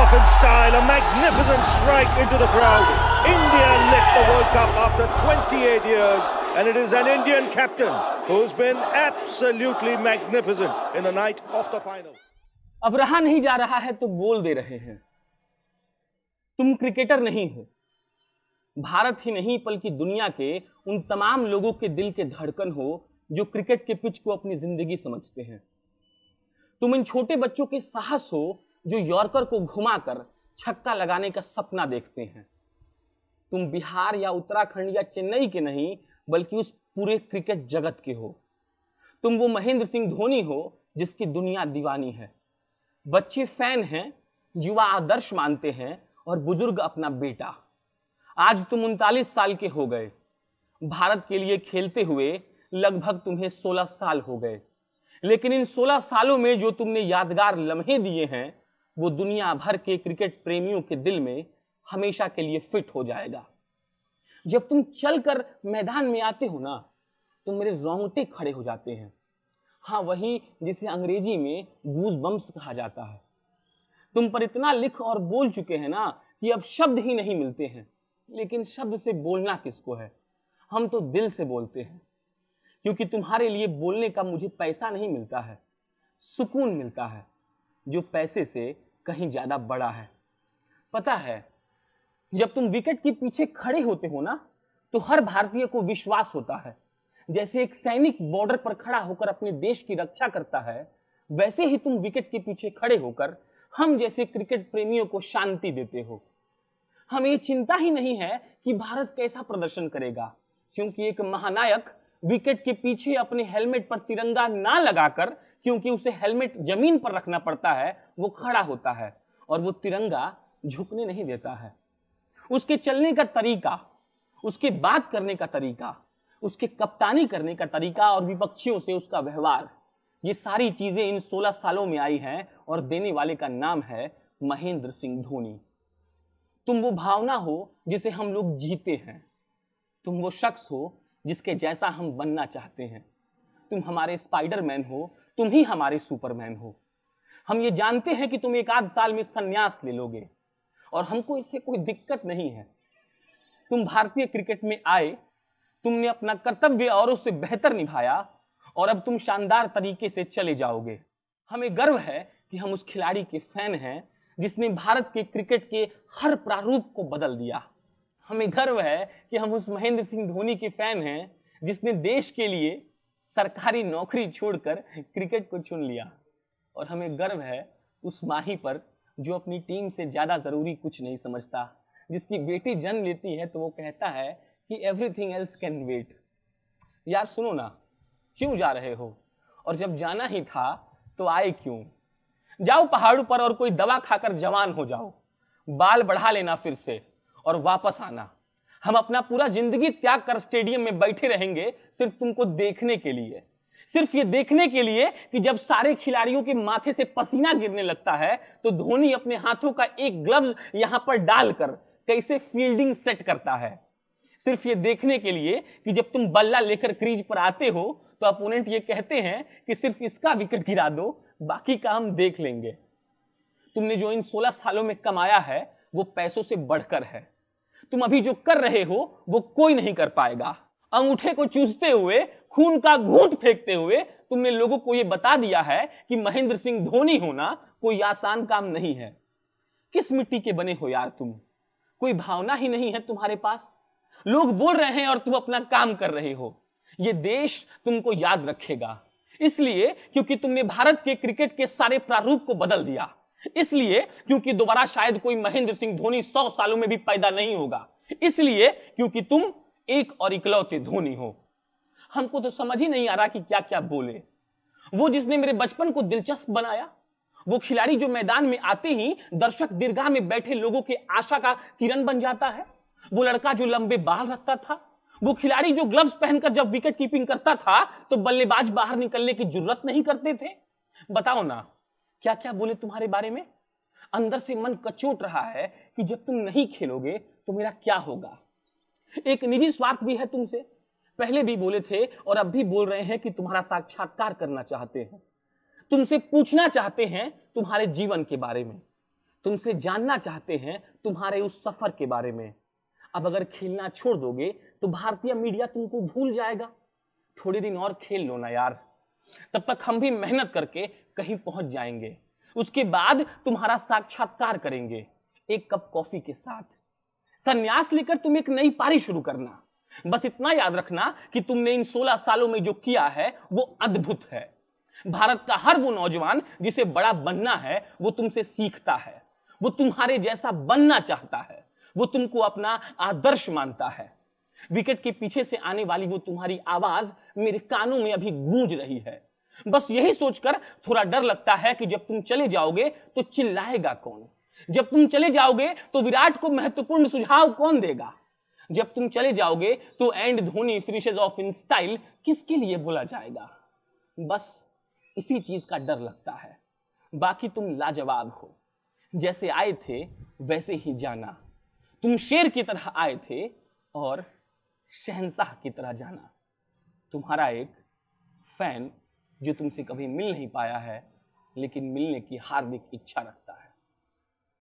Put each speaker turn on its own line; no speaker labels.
off in style, a magnificent strike into the crowd. India lift the World Cup after 28 years, and it is an Indian captain who's been absolutely magnificent in the night of the final.
अब रहा नहीं जा रहा है तो बोल दे रहे हैं। तुम क्रिकेटर नहीं हो। भारत ही नहीं बल्कि दुनिया के उन तमाम लोगों के दिल के धड़कन हो जो क्रिकेट के पिच को अपनी जिंदगी समझते हैं। तुम इन छोटे बच्चों के साहस हो जो यॉर्कर को घुमाकर छक्का लगाने का सपना देखते हैं। तुम बिहार या उत्तराखंड या चेन्नई के नहीं बल्कि उस पूरे क्रिकेट जगत के हो। तुम वो महेंद्र सिंह धोनी हो जिसकी दुनिया दीवानी है। बच्चे फैन हैं, युवा आदर्श मानते हैं और बुजुर्ग अपना बेटा। आज तुम 39 साल के हो गए। भारत के लिए खेलते हुए लगभग तुम्हें 16 साल हो गए, लेकिन इन 16 सालों में जो तुमने यादगार लम्हे दिए हैं वो दुनिया भर के क्रिकेट प्रेमियों के दिल में हमेशा के लिए फिट हो जाएगा। जब तुम चलकर मैदान में आते हो ना तो मेरे रोंगटे खड़े हो जाते हैं। हाँ, वही जिसे अंग्रेजी में गूज बम्प्स कहा जाता है। तुम पर इतना लिख और बोल चुके हैं ना कि अब शब्द ही नहीं मिलते हैं। लेकिन शब्द से बोलना किसको है? हम तो दिल से बोलते हैं, क्योंकि तुम्हारे लिए बोलने का मुझे पैसा नहीं मिलता है, सुकून मिलता है जो पैसे से कहीं ज्यादा बड़ा है। पता है, जब तुम विकेट के पीछे खड़े होते हो ना तो हर भारतीय को विश्वास होता है जैसे एक सैनिक बॉर्डर पर खड़ा होकर अपने देश की रक्षा करता है, वैसे ही तुम विकेट के पीछे खड़े होकर हम जैसे क्रिकेट प्रेमियों को शांति देते हो। हमें ये चिंता ही नहीं है कि भारत कैसा प्रदर्शन करेगा, क्योंकि एक महानायक विकेट के पीछे अपने हेलमेट पर तिरंगा ना लगाकर, क्योंकि उसे हेलमेट जमीन पर रखना पड़ता है, वो खड़ा होता है और वो तिरंगा झुकने नहीं देता है। उसके चलने का तरीका, उसके बात करने का तरीका, उसके कप्तानी करने का तरीका और विपक्षियों से उसका व्यवहार, ये सारी चीजें इन 16 सालों में आई हैं और देने वाले का नाम है महेंद्र सिंह धोनी। तुम वो भावना हो जिसे हम लोग जीते हैं। तुम वो शख्स हो जिसके जैसा हम बनना चाहते हैं। तुम हमारे स्पाइडरमैन हो, तुम ही हमारे सुपरमैन हो। हम ये जानते हैं कि तुम एक आध साल में संन्यास ले लोगे और हमको इससे कोई दिक्कत नहीं है। तुम भारतीय क्रिकेट में आए, तुमने अपना कर्तव्य औरों से बेहतर निभाया और अब तुम शानदार तरीके से चले जाओगे। हमें गर्व है कि हम उस खिलाड़ी के फैन हैं जिसने भारत के क्रिकेट के हर प्रारूप को बदल दिया। हमें गर्व है कि हम उस महेंद्र सिंह धोनी के फैन हैं जिसने देश के लिए सरकारी नौकरी छोड़कर क्रिकेट को चुन लिया। और हमें गर्व है उस माही पर जो अपनी टीम से ज्यादा जरूरी कुछ नहीं समझता, जिसकी बेटी जन्म लेती है तो वो कहता है कि एवरीथिंग एल्स कैन वेट। यार सुनो ना, क्यों जा रहे हो? और जब जाना ही था तो आए क्यों? जाओ पहाड़ों पर और कोई दवा खाकर जवान हो जाओ, बाल बढ़ा लेना फिर से और वापस आना। हम अपना पूरा जिंदगी त्याग कर स्टेडियम में बैठे रहेंगे सिर्फ तुमको देखने के लिए, सिर्फ ये देखने के लिए कि जब सारे खिलाड़ियों के माथे से पसीना गिरने लगता है तो धोनी अपने हाथों का एक ग्लव्स यहां पर डालकर कैसे फील्डिंग सेट करता है। सिर्फ ये देखने के लिए कि जब तुम बल्ला लेकर क्रीज पर आते हो तो अपोनेंट ये कहते हैं कि सिर्फ इसका विकेट गिरा दो, बाकी का हम देख लेंगे। तुमने जो इन 16 सालों में कमाया है वो पैसों से बढ़कर है। तुम अभी जो कर रहे हो वो कोई नहीं कर पाएगा। अंगूठे को चूसते हुए, खून का घूंट फेंकते हुए तुमने लोगों को यह बता दिया है कि महेंद्र सिंह धोनी होना कोई आसान काम नहीं है। किस मिट्टी के बने हो यार तुम? कोई भावना ही नहीं है तुम्हारे पास। लोग बोल रहे हैं और तुम अपना काम कर रहे हो। यह देश तुमको याद रखेगा, इसलिए क्योंकि तुमने भारत के क्रिकेट के सारे प्रारूप को बदल दिया, इसलिए क्योंकि दोबारा शायद कोई महेंद्र सिंह धोनी 100 सालों में भी पैदा नहीं होगा, इसलिए क्योंकि तुम एक और इकलौते धोनी हो। हमको तो समझ ही नहीं आ रहा कि क्या क्या बोले। वो जिसने मेरे बचपन को दिलचस्प बनाया, वो खिलाड़ी जो मैदान में आते ही दर्शक दीर्घा में बैठे लोगों के आशा का किरण बन जाता है, वो लड़का जो लंबे बाल रखता था, वो खिलाड़ी जो ग्लव्स पहनकर जब विकेट कीपिंग करता था तो बल्लेबाज बाहर निकलने की जरूरत नहीं करते थे। बताओ ना, क्या क्या बोले तुम्हारे बारे में। अंदर से मन कचोट रहा है कि जब तुम नहीं खेलोगे तो मेरा क्या होगा। एक निजी स्वार्थ भी है तुमसे, पहले भी बोले थे और अब भी बोल रहे हैं कि तुम्हारा साक्षात्कार करना चाहते हैं, तुमसे पूछना चाहते हैं तुम्हारे जीवन के बारे में। तुमसे जानना चाहते हैं तुम्हारे उस सफर के बारे में। अब अगर खेलना छोड़ दोगे तो भारतीय मीडिया तुमको भूल जाएगा। थोड़े दिन और खेल लो ना यार, तब तक हम भी मेहनत करके कहीं पहुंच जाएंगे। उसके बाद तुम्हारा साक्षात्कार करेंगे एक कप कॉफी के साथ। संन्यास लेकर तुम एक नई पारी शुरू करना। बस इतना याद रखना कि तुमने इन 16 सालों में जो किया है वो अद्भुत है। भारत का हर वो नौजवान जिसे बड़ा बनना है वो तुमसे सीखता है, वो तुम्हारे जैसा बनना चाहता है, वो तुमको अपना आदर्श मानता है। विकेट के पीछे से आने वाली वो तुम्हारी आवाज मेरे कानों में अभी गूंज रही है। बस यही सोचकर थोड़ा डर लगता है कि जब तुम चले जाओगे तो चिल्लाएगा कौन, जब तुम चले जाओगे तो विराट को महत्वपूर्ण सुझाव कौन देगा, जब तुम चले जाओगे तो and Dhoni finishes of in style किसके लिए बोला जाएगा। बस इसी चीज का डर लगता है। बाकी तुम लाजवाब हो, जैसे आए थे वैसे ही जाना। तुम शेर की तरह आए थे और शहंशाह की तरह जाना। तुम्हारा एक फैन जो तुमसे कभी मिल नहीं पाया है लेकिन मिलने की हार्दिक इच्छा रखता है।